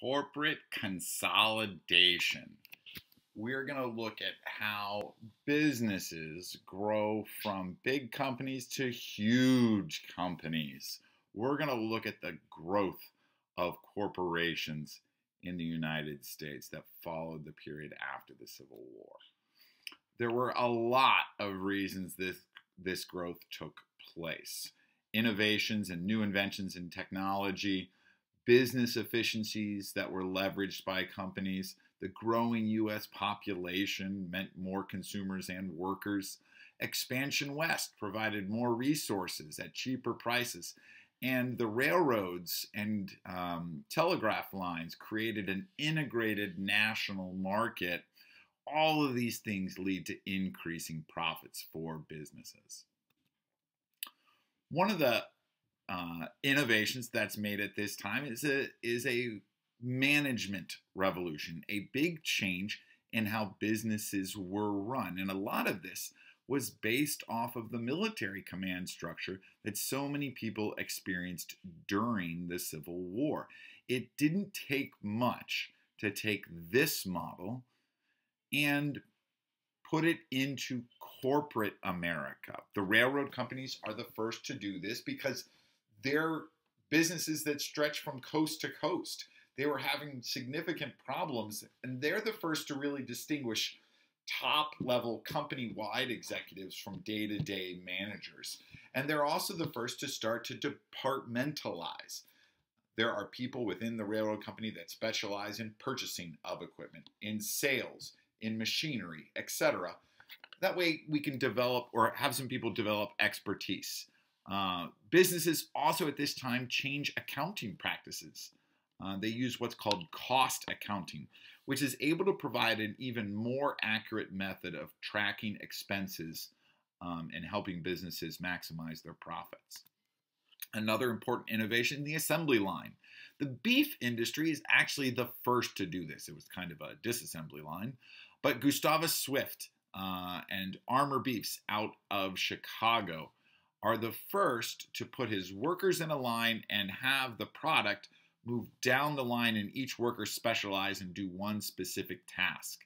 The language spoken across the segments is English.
Corporate consolidation. We're going to look at how businesses grow from big companies to huge companies. We're going to look at the growth of corporations in the United States that followed the period after the Civil War. There were a lot of reasons this growth took place. Innovations and new inventions in technology, business efficiencies that were leveraged by companies, the growing U.S. population meant more consumers and workers. Expansion west provided more resources at cheaper prices. And the railroads and telegraph lines created an integrated national market. All of these things lead to increasing profits for businesses. One of the innovations that's made at this time is a management revolution, a big change in how businesses were run. And a lot of this was based off of the military command structure that so many people experienced during the Civil War. It didn't take much to take this model and put it into corporate America. The railroad companies are the first to do this because they're businesses that stretch from coast to coast. They were having significant problems, and they're the first to really distinguish top-level company-wide executives from day-to-day managers. And they're also the first to start to departmentalize. There are people within the railroad company that specialize in purchasing of equipment, in sales, in machinery, etc. That way we can develop or have some people develop expertise. Businesses also at this time change accounting practices. They use what's called cost accounting, which is able to provide an even more accurate method of tracking expenses and helping businesses maximize their profits. Another important innovation, the assembly line. The beef industry is actually the first to do this. It was kind of a disassembly line, but Gustavus Swift and Armour Beefs out of Chicago are the first to put his workers in a line and have the product move down the line and each worker specialize and do one specific task.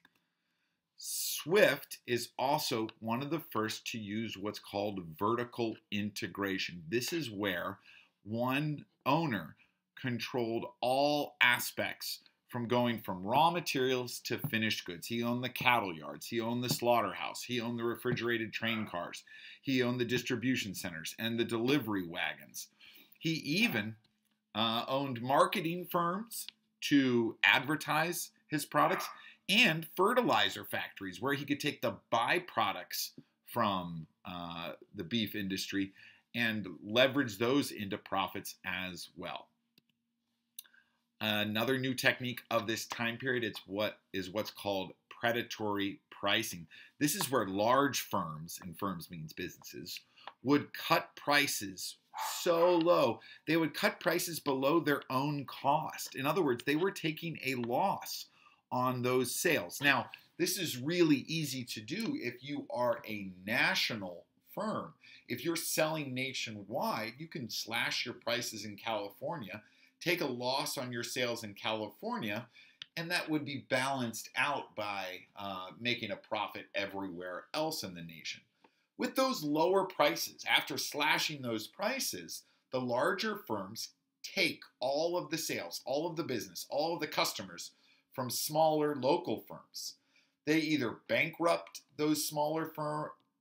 Swift is also one of the first to use what's called vertical integration. This is where one owner controlled all aspects from going from raw materials to finished goods. He owned the cattle yards, he owned the slaughterhouse, he owned the refrigerated train cars, he owned the distribution centers and the delivery wagons. He even owned marketing firms to advertise his products and fertilizer factories where he could take the byproducts from the beef industry and leverage those into profits as well. Another new technique of this time period is what's called predatory pricing. This is where large firms, and firms means businesses, would cut prices so low. They would cut prices below their own cost. In other words, they were taking a loss on those sales. Now, this is really easy to do if you are a national firm. If you're selling nationwide, you can slash your prices in California, take a loss on your sales in California, and that would be balanced out by making a profit everywhere else in the nation. With those lower prices, after slashing those prices, the larger firms take all of the sales, all of the business, all of the customers from smaller local firms. They either bankrupt those smaller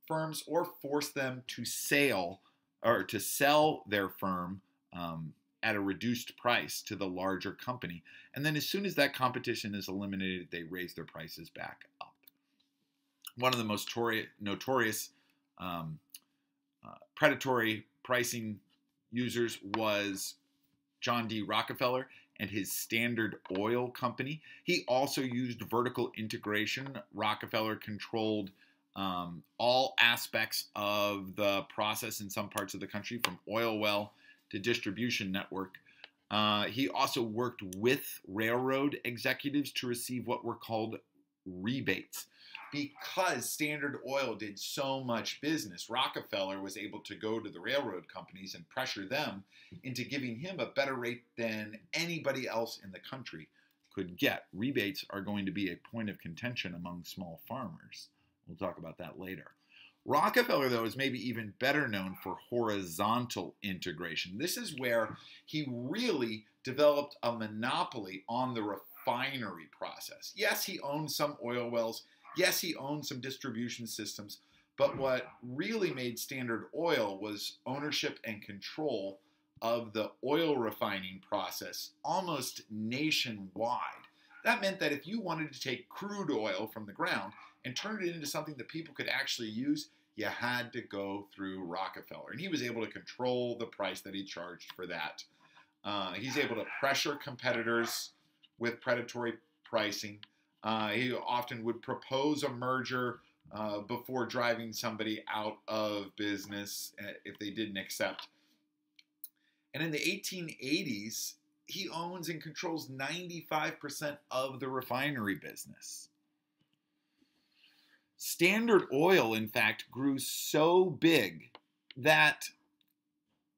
firms or force them to sell their firm at a reduced price to the larger company. And then as soon as that competition is eliminated, they raise their prices back up. One of the most notorious predatory pricing users was John D. Rockefeller and his Standard Oil Company. He also used vertical integration. Rockefeller controlled all aspects of the process in some parts of the country, from oil well to distribution network. He also worked with railroad executives to receive what were called rebates. Because Standard Oil did so much business, Rockefeller was able to go to the railroad companies and pressure them into giving him a better rate than anybody else in the country could get. Rebates are going to be a point of contention among small farmers. We'll talk about that later. Rockefeller, though, is maybe even better known for horizontal integration. This is where he really developed a monopoly on the refinery process. Yes, he owned some oil wells. Yes, he owned some distribution systems. But what really made Standard Oil was ownership and control of the oil refining process almost nationwide. That meant that if you wanted to take crude oil from the ground and turn it into something that people could actually use, you had to go through Rockefeller. And he was able to control the price that he charged for that. He's able to pressure competitors with predatory pricing. He often would propose a merger before driving somebody out of business if they didn't accept. And in the 1880s, he owns and controls 95% of the refinery business. Standard Oil, in fact, grew so big that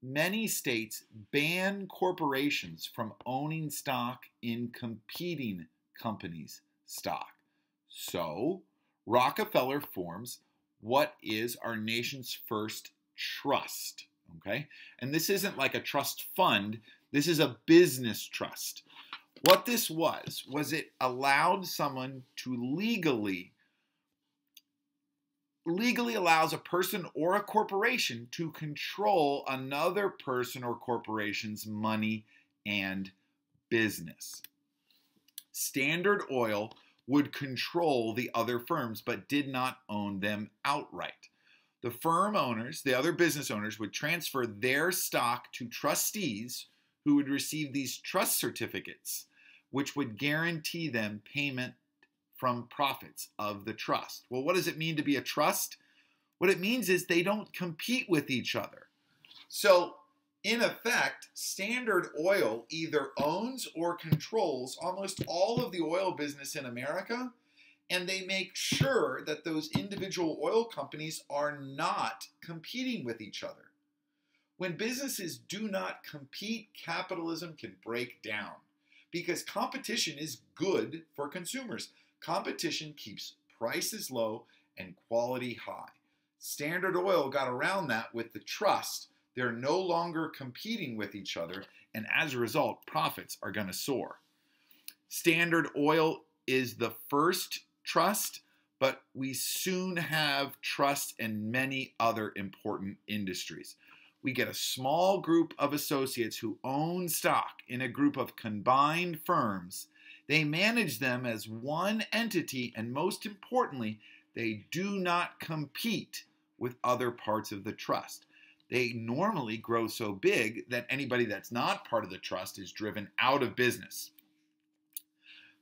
many states ban corporations from owning stock in competing companies' stock. So, Rockefeller forms what is our nation's first trust. Okay? And this isn't like a trust fund. This is a business trust. What this was it allowed someone to legally allows a person or a corporation to control another person or corporation's money and business. Standard Oil would control the other firms but did not own them outright. The firm owners, the other business owners, would transfer their stock to trustees who would receive these trust certificates, which would guarantee them payment from profits of the trust. Well, what does it mean to be a trust? What it means is they don't compete with each other. So, in effect, Standard Oil either owns or controls almost all of the oil business in America, and they make sure that those individual oil companies are not competing with each other. When businesses do not compete, capitalism can break down because competition is good for consumers. Competition keeps prices low and quality high. Standard Oil got around that with the trust. They're no longer competing with each other, and as a result, profits are going to soar. Standard Oil is the first trust, but we soon have trust in many other important industries. We get a small group of associates who own stock in a group of combined firms. They manage them as one entity, and most importantly, they do not compete with other parts of the trust. They normally grow so big that anybody that's not part of the trust is driven out of business.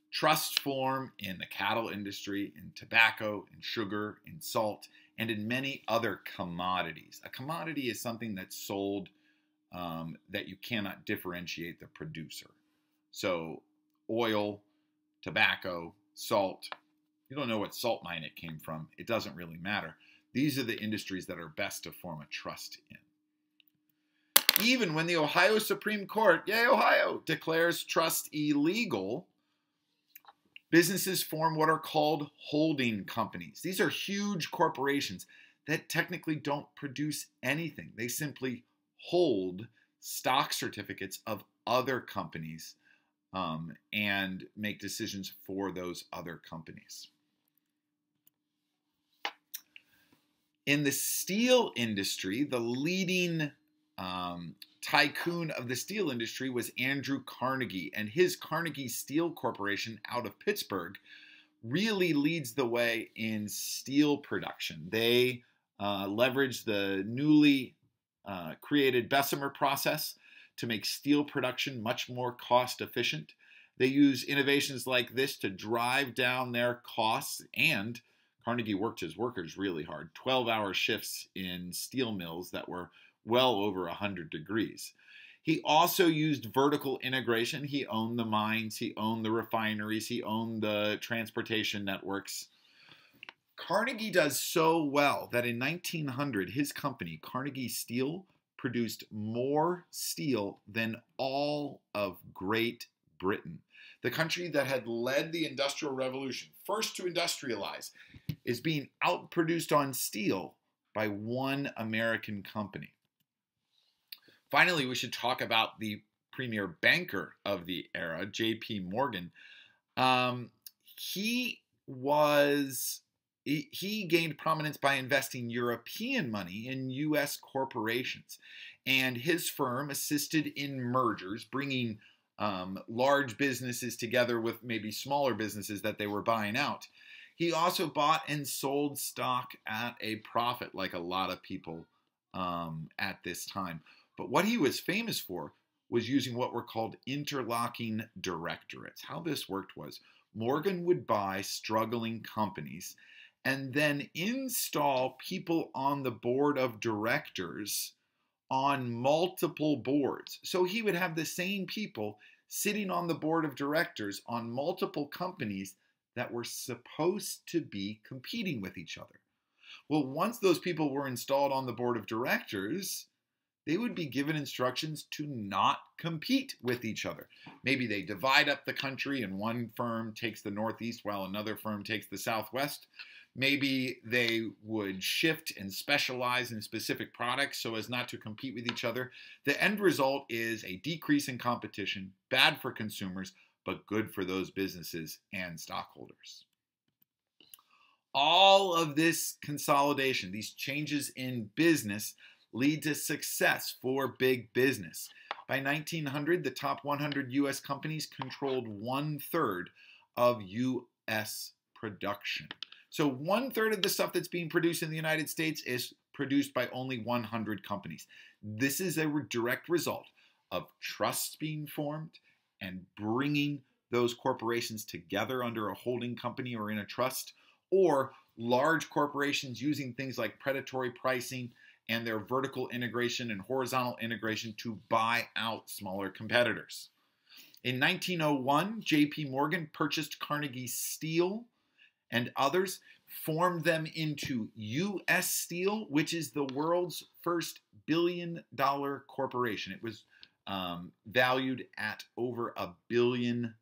Trusts form in the cattle industry, in tobacco, in sugar, in salt, and in many other commodities. A commodity is something that's sold that you cannot differentiate the producer. So oil, tobacco, salt, you don't know what salt mine it came from. It doesn't really matter. These are the industries that are best to form a trust in. Even when the Ohio Supreme Court, yay Ohio, declares trust illegal, businesses form what are called holding companies. These are huge corporations that technically don't produce anything. They simply hold stock certificates of other companies and make decisions for those other companies. In the steel industry, the leading tycoon of the steel industry was Andrew Carnegie, and his Carnegie Steel Corporation out of Pittsburgh really leads the way in steel production. They leverage the newly created Bessemer process to make steel production much more cost efficient. They use innovations like this to drive down their costs, and Carnegie worked his workers really hard. 12-hour shifts in steel mills that were well over 100 degrees. He also used vertical integration. He owned the mines, he owned the refineries, he owned the transportation networks. Carnegie does so well that in 1900, his company, Carnegie Steel, produced more steel than all of Great Britain. the country that had led the Industrial Revolution, first to industrialize, is being outproduced on steel by one American company. Finally, we should talk about the premier banker of the era, J.P. Morgan. He gained prominence by investing European money in U.S. corporations, and his firm assisted in mergers, bringing large businesses together with maybe smaller businesses that they were buying out. He also bought and sold stock at a profit, like a lot of people at this time. But what he was famous for was using what were called interlocking directorates. How this worked was Morgan would buy struggling companies and then install people on the board of directors on multiple boards. So he would have the same people sitting on the board of directors on multiple companies that were supposed to be competing with each other. Well, once those people were installed on the board of directors, they would be given instructions to not compete with each other. Maybe they divide up the country and one firm takes the Northeast while another firm takes the Southwest. Maybe they would shift and specialize in specific products so as not to compete with each other. The end result is a decrease in competition, bad for consumers, but good for those businesses and stockholders. All of this consolidation, these changes in business, lead to success for big business. By 1900, the top 100 U.S. companies controlled 1/3 of U.S. production. So 1/3 of the stuff that's being produced in the United States is produced by only 100 companies. This is a direct result of trusts being formed and bringing those corporations together under a holding company or in a trust, or large corporations using things like predatory pricing and their vertical integration and horizontal integration to buy out smaller competitors. In 1901, J.P. Morgan purchased Carnegie Steel and others, formed them into U.S. Steel, which is the world's first billion-dollar corporation. It was valued at over $1 billion.